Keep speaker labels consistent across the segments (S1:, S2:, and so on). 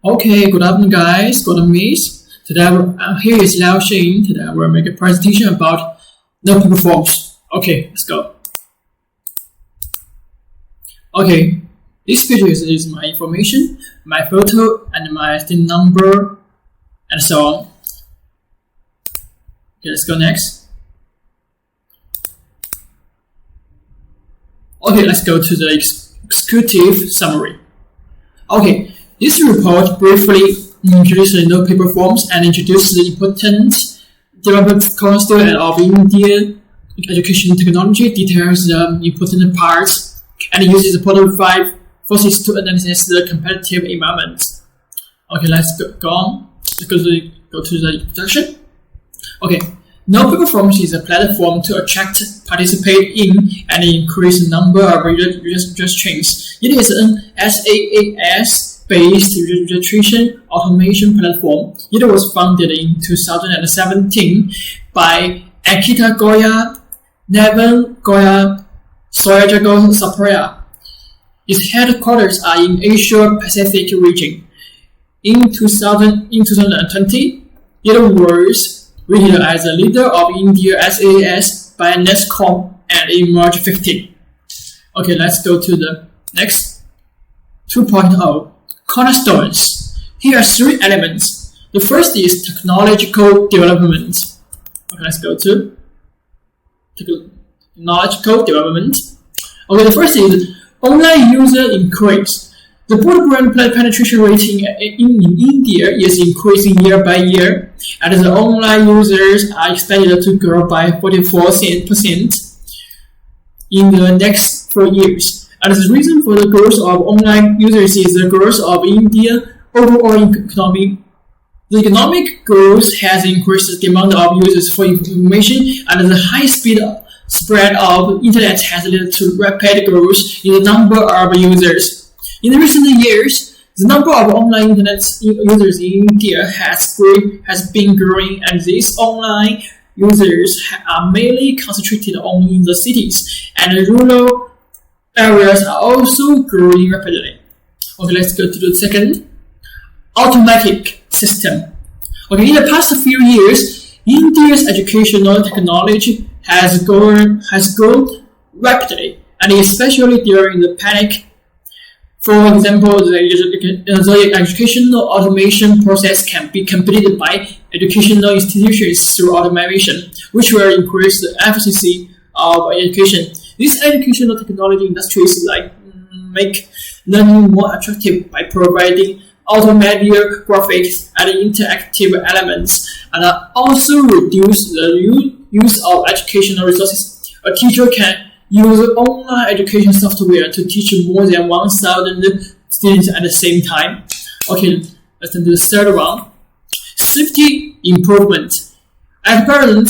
S1: Okay, good afternoon, guys. Good afternoon, miss. Today, here is Liao Xin. Today, I will make a presentation about no paper forms. Okay, let's go. Okay, this picture is my information, my photo, and my SIN number, and so on. Okay, let's go next. Okay, let's go to the executive summary. Okay, this report briefly introduces the no paper forms and introduces the important development cornerstone of Indian education technology, details the important parts, and uses the Portal 5 forces to analyze the competitive environment. Okay, let's go on. Let's go to the introduction. Okay, no paper forms is a platform to attract, participate in, and increase the number of registrations. It is an SaaS-based registration automation platform. It was founded in 2017 by Ankita Goya, Nevan Goya, Soyajago Sapraya. Its headquarters are in Asia Pacific region. In 2020, it was rated as a leader of India SaaS by NESCOM and in March 15. Okay, let's go to the next 2.0. Cornerstones. Here are three elements. The first is technological development. Okay, let's go to technological development. Okay, the first is online user increase. The broadband penetration rate in India is increasing year by year, and the online users are expected to grow by 44% in the next 4 years. And the reason for the growth of online users is the growth of India's overall economy. The economic growth has increased the demand of users for information, and the high speed spread of internet has led to rapid growth in the number of users. In recent years, the number of online internet users in India has been growing, and these online users are mainly concentrated only in the cities, and the rural areas are also growing rapidly. Okay, let's go to the second. Automatic system. Okay, in the past few years, India's educational technology has grown rapidly, and especially during the pandemic. For example, the educational automation process can be completed by educational institutions through automation, which will increase the efficiency of education. These educational technology industries make learning more attractive by providing automated graphics and interactive elements, and also reduce the use of educational resources. A teacher can use online education software to teach more than 1,000 students at the same time. Okay, let's do the third one. Safety improvement. At present,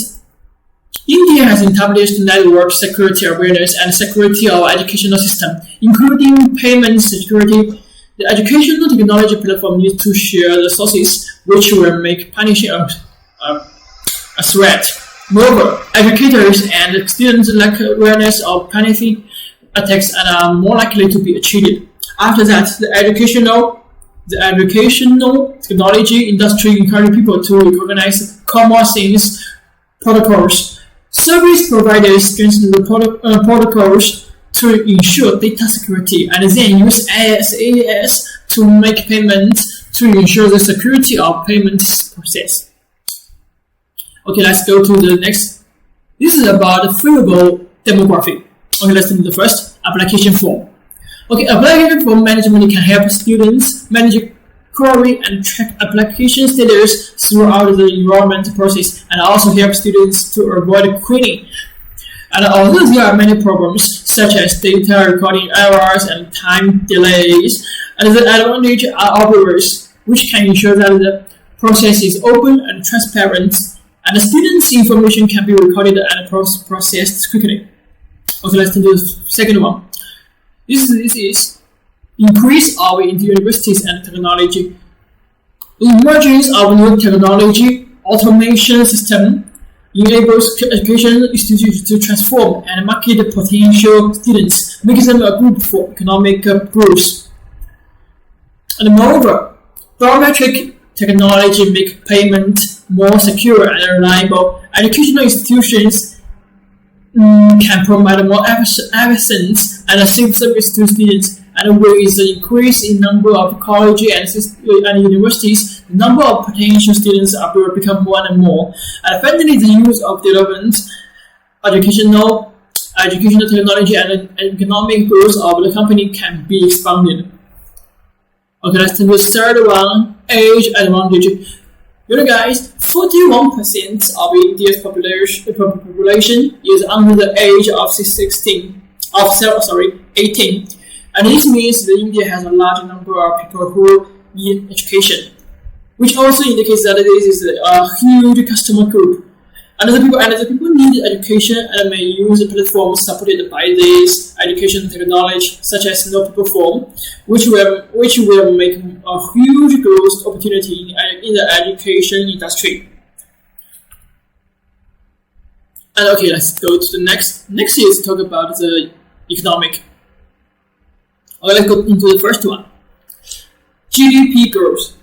S1: India has established network security awareness and security of educational system, including payment security. The educational technology platform needs to share the sources which will make punishing a threat. Moreover, educators and students lack awareness of punishing attacks and are more likely to be cheated. After that, the educational technology industry encourages people to recognize common sense protocols. Service providers strengthen the protocols to ensure data security, and then use SaaS to make payments to ensure the security of payment process. Okay, let's go to the next. This is about favorable demographic. Okay, let's do the first application form. Okay, application form management can help students manage query and track application status throughout the enrollment process, and also help students to avoid quitting. And although there are many problems such as data recording errors and time delays, and the advantage are obvious, which can ensure that the process is open and transparent, and the students' information can be recorded and processed quickly. Okay, let's do the second one. This is increase of universities and technology. The emergence of new technology automation system enables education institutions to transform and market potential students, making them a group for economic growth. And moreover, Biometric technology make payment more secure and reliable. Educational institutions can provide more efficient and safe service to students. And with the increase in number of colleges and universities, the number of potential students will become more and more. And finally, the use of development, educational technology, and economic growth of the company can be expanded. Okay, let's take the third one, age advantage. You know, guys, 41% of India's population is under the age of 18. And this means that India has a large number of people who need education, which also indicates that this is a huge customer group. And the people need education and may use platforms supported by this education technology, such as No Paper Form, which will make a huge growth opportunity in the education industry. And okay, let's go to the next. Next is talk about the economic. Okay, let's go into the first one. GDP growth.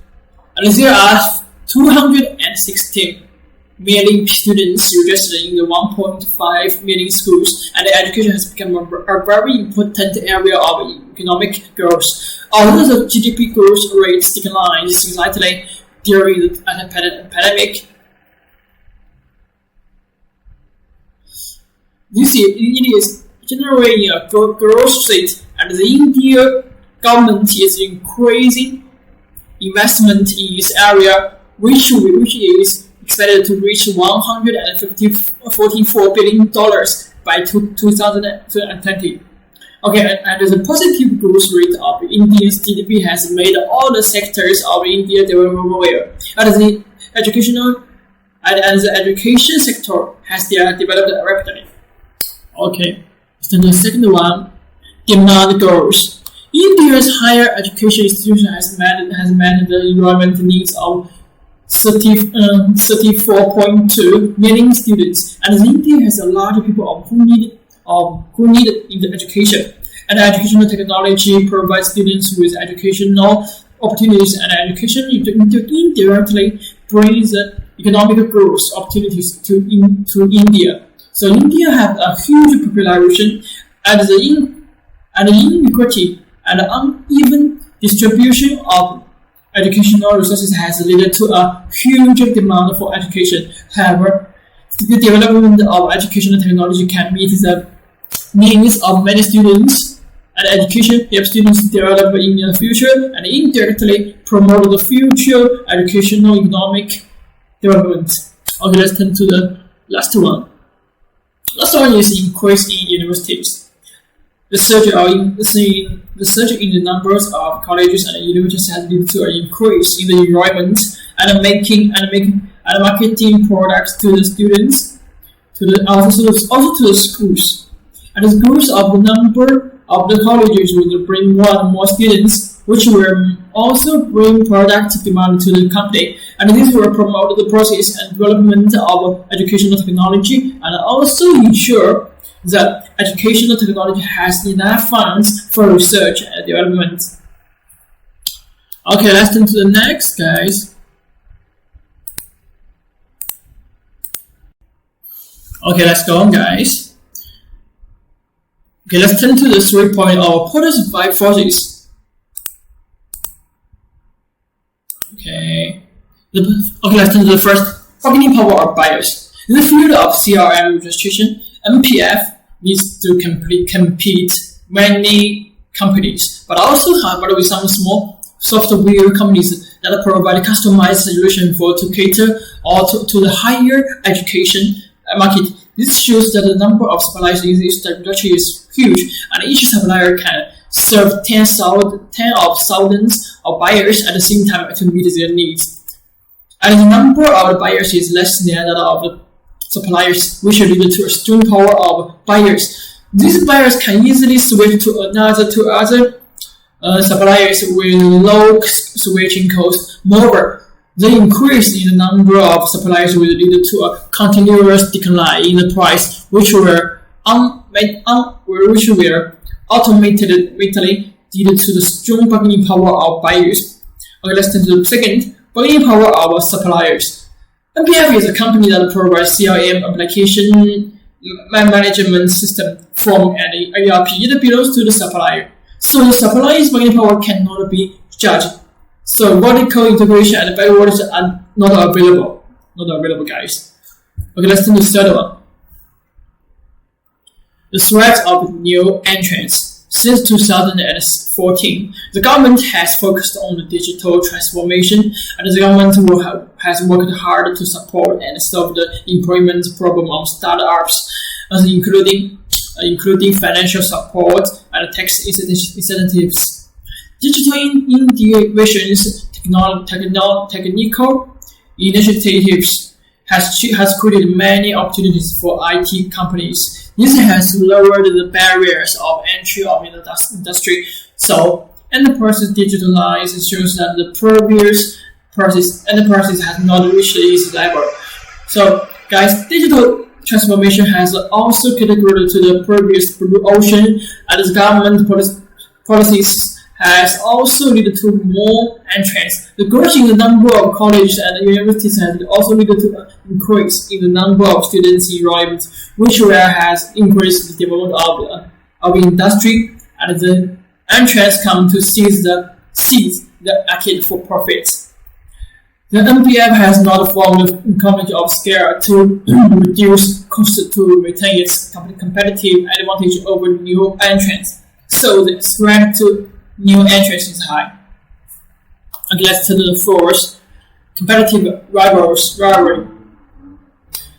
S1: And there are 216 million students registered in the 1.5 million schools, and education has become a very important area of economic growth. Although the GDP growth rate declined slightly during the pandemic, this year it is generating a growth rate, and the Indian government is increasing investment in this area, which is expected to reach $144 billion by 2020. Okay, and the positive growth rate of India's GDP has made all the sectors of India develop well, and the education sector has developed rapidly. Okay, so the second one, demand growth. India's higher education institution has met the enrollment needs of 34.2 million students, and India has a large people who need in the education. And educational technology provides students with educational opportunities, and education indirectly brings economic growth opportunities to India. So India has a huge population, and the inequality and uneven distribution of educational resources has led to a huge demand for education. However, the development of educational technology can meet the needs of many students, and education helps students develop in the future and indirectly promote the future educational economic development. Okay, let's turn to the last one. Last one is increase in universities. The surge in the numbers of colleges and universities has led to an increase in the enrollment and marketing products to the students, also to the schools. And the growth of the number of the colleges will bring more and more students, which will also bring product demand to the company. And this will promote the process and development of educational technology, and also ensure that educational technology has enough funds for research and development. Okay, let's turn to the next, guys. Okay, let's go on, guys. Okay, let's turn to the 3 point of Porter's 5 forces. Okay, let's turn to the first, bargaining power of buyers. In the field of CRM registration, MPF needs to compete many companies, but also with some small software companies that provide customized solutions to cater or to the higher education market. This shows that the number of suppliers in this industry is huge, and each supplier can serve tens of thousands of buyers at the same time to meet their needs. And the number of buyers is less than that of the suppliers, which lead to a strong power of buyers. These buyers can easily switch to other suppliers with low switching costs. Moreover, the increase in the number of suppliers will lead to a continuous decline in the price, which will automatically lead to the strong bargaining power of buyers. Okay, let's turn to the second, bargaining power of suppliers. NPF is a company that provides CRM application management system from an ERP that belongs to the supplier. So the supplier's bargaining power cannot be judged. So vertical integration and backwards are not available. Not available, guys. Okay, let's turn to the third one. The threat of new entrants. Since 2014, the government has focused on the digital transformation, and the government has worked hard to support and solve the employment problem of startups, including financial support and tax incentives. Digital innovations, technical initiatives has created many opportunities for IT companies. This has lowered the barriers of entry of the industry. So, enterprises digitalized shows that the previous enterprises has not reached its level. So, guys, digital transformation has also categorized to the previous blue ocean, and the government policies has also led to more entrants. The growth in the number of colleges and universities has also led to an increase in the number of students enrollment, which has increased the development of industry, and the entrants come to seize the market for profit. The NPF has not formed economies of scale to reduce costs to retain its competitive advantage over new entrants. So the threat to new entrants is high. Okay, let's turn to the fourth, competitive rivalry.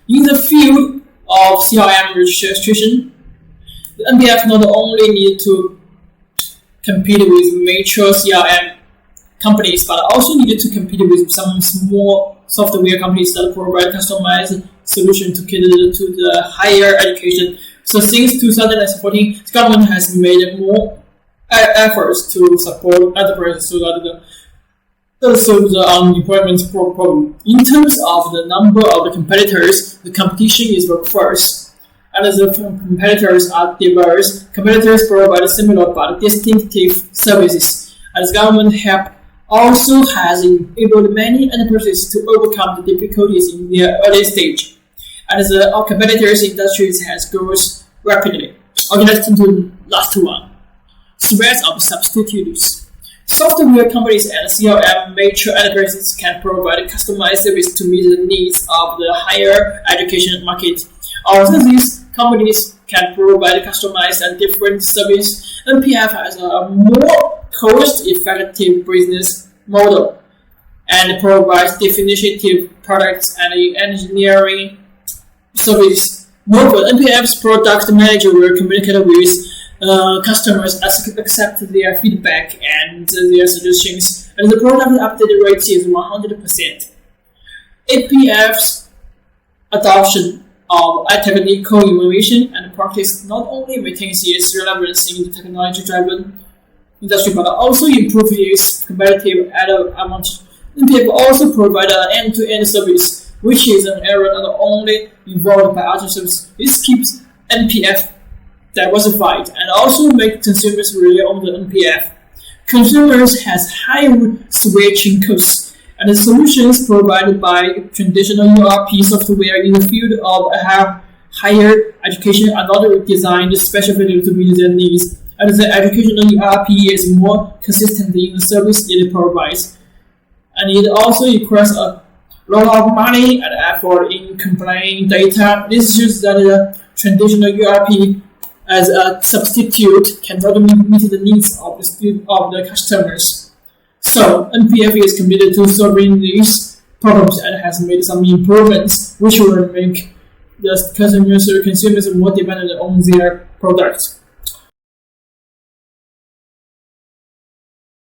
S1: In the field of CRM registration, the NPF not only need to compete with major CRM companies, but also needed to compete with some small software companies that provide customized solutions to cater to the higher education. So since 2014, the government has made more efforts to support enterprises so that solve the unemployment problem. In terms of the number of the competitors, the competition is fierce, and the competitors are diverse. Competitors provide similar but distinctive services, and the government help also has enabled many enterprises to overcome the difficulties in their early stage, and the competitors' industries has grown rapidly. Okay, let's turn to the last one. Threats of substitutes. Software companies and CRM major enterprises can provide customized service to meet the needs of the higher education market. Although these companies can provide customized and different service, NPF has a more cost-effective business model and provides definitive products and engineering service. Moreover, NPF's product manager will communicate with customers accept their feedback and their suggestions, and the product update rate is 100%. NPF's adoption of technical innovation and practice not only maintains its relevance in the technology-driven industry, but also improves its competitive advantage. NPF also provides an end-to-end service, which is an area not only involved by other services. This keeps NPF diversified and also make consumers rely on the NPF. Consumers has high switching costs, and the solutions provided by traditional ERP software in the field of higher education are not designed specifically to meet their needs, and the educational ERP is more consistent in the service it provides, and it also requires a lot of money and effort in compiling data. This shows that the traditional ERP as a substitute cannot meet the needs of the customers. So NPF is committed to solving these problems and has made some improvements which will make the consumers more dependent on their products.